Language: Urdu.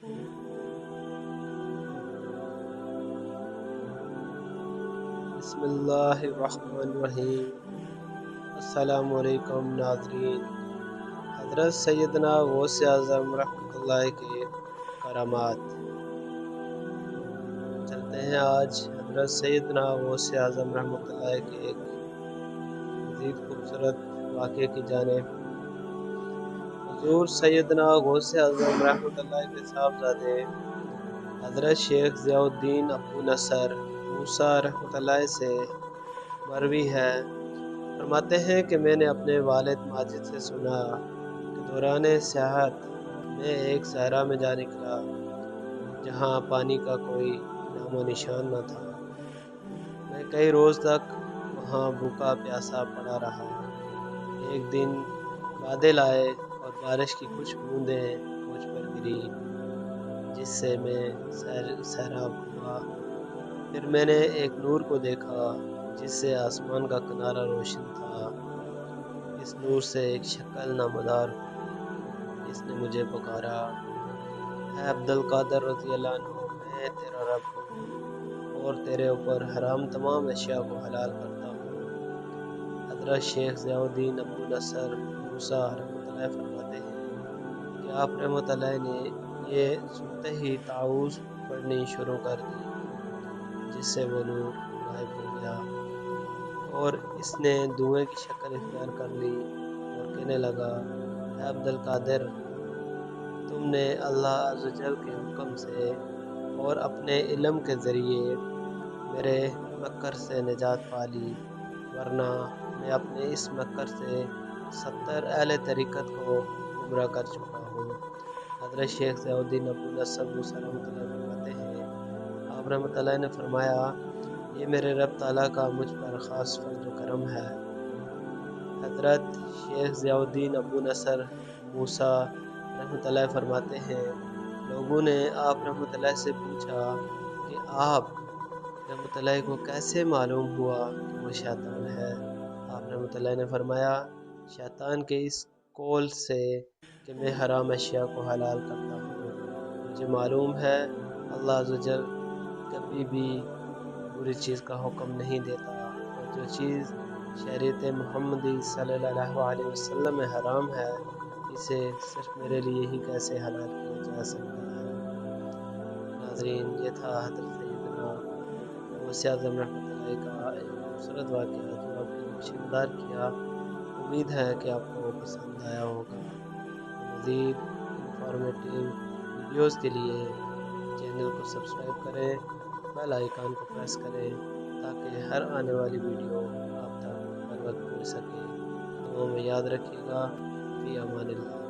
بسم اللہ الرحمن الرحیم۔ السلام علیکم ناظرین۔ حضرت سیدنا غوث اعظم رحمۃ اللہ کے کرامات۔ چلتے ہیں آج حضرت سیدنا غوث اعظم رحمۃ اللہ کے ایک مزید خوبصورت واقعے کی جانب۔ حضور سیدنا غوث اعظم رحمۃ اللہ کے صاحبزادے حضرت شیخ ضیاء الدین ابو نصر موسیٰ رحمۃ اللہ سے مروی ہے، فرماتے ہیں کہ میں نے اپنے والد ماجد سے سنا کہ دوران سیاحت میں ایک صحرا میں جا نکلا جہاں پانی کا کوئی نام و نشان نہ تھا۔ میں کئی روز تک وہاں بھوکا پیاسا پڑا رہا۔ ایک دن بادل آئے اور بارش کی کچھ بوندیں مجھ پر گری جس سے میں سیراب ہوا۔ پھر میں نے ایک نور کو دیکھا جس سے آسمان کا کنارہ روشن تھا۔ اس نور سے ایک شکل نامدار ہوئی جس نے مجھے پکارا، اے عبدالقادر رضی اللہ عنہ، میں تیرا رب ہوں اور تیرے اوپر حرام تمام اشیاء کو حلال کرتا ہوں۔ حضرت شیخ ضیاء الدین ابو نصر موسیٰ رحمۃ اللہ فرماتے ہیں کہ آپ رحمۃ اللہ نے یہ سنتے ہی تعوذ پڑھنی شروع کر دی جس سے وہ نور غائب ہو گیا اور اس نے دھوئیں کی شکل اختیار کر لی اور کہنے لگا، اے عبدالقادر، تم نے اللہ عز و جل کے حکم سے اور اپنے علم کے ذریعے میرے مکر سے نجات پا لی، ورنہ میں اپنے اس مکر سے 70 اہل طریقت کو گمراہ کر چکا ہوں۔ حضرت شیخ ضیاء الدین ابو نصر موسیٰ رحمۃ اللہ فرماتے ہیں، آپ رحمۃ اللہ نے فرمایا، یہ میرے رب تعالیٰ کا مجھ پر خاص فضل و کرم ہے۔ حضرت شیخ ضیاء الدین ابو نصر موسیٰ رحمۃ اللہ فرماتے ہیں، لوگوں نے آپ رحمۃ اللہ سے پوچھا کہ آپ رحمۃ اللہ کو کیسے معلوم ہوا کہ وہ شیطان ہے؟ آپ رحمۃ اللہ نے فرمایا، شیطان کے اس قول سے کہ میں حرام اشیاء کو حلال کرتا ہوں، مجھے معلوم ہے اللہ عز و جل کبھی بھی بری چیز کا حکم نہیں دیتا، اور جو چیز شریعت محمدی صلی اللہ علیہ وسلم میں حرام ہے اسے صرف میرے لیے ہی کیسے حلال کیا جا سکتا ہے۔ ناظرین، یہ تھا حضرت سیدنا غوث اعظم رحمۃ اللہ کا ایک خوبصورت واقعہ جو آپ کے لیے شیردار کیا۔ امید ہے کہ آپ کو پسند آیا ہوگا۔ مزید انفارمیٹیو ویڈیوز کے لیے چینل کو سبسکرائب کریں، بیل آئیکن کو پریس کریں تاکہ ہر آنے والی ویڈیو آپ تک بر وقت پہنچ سکے۔ دعاؤں میں یاد رکھیے گا۔ فی امان اللہ۔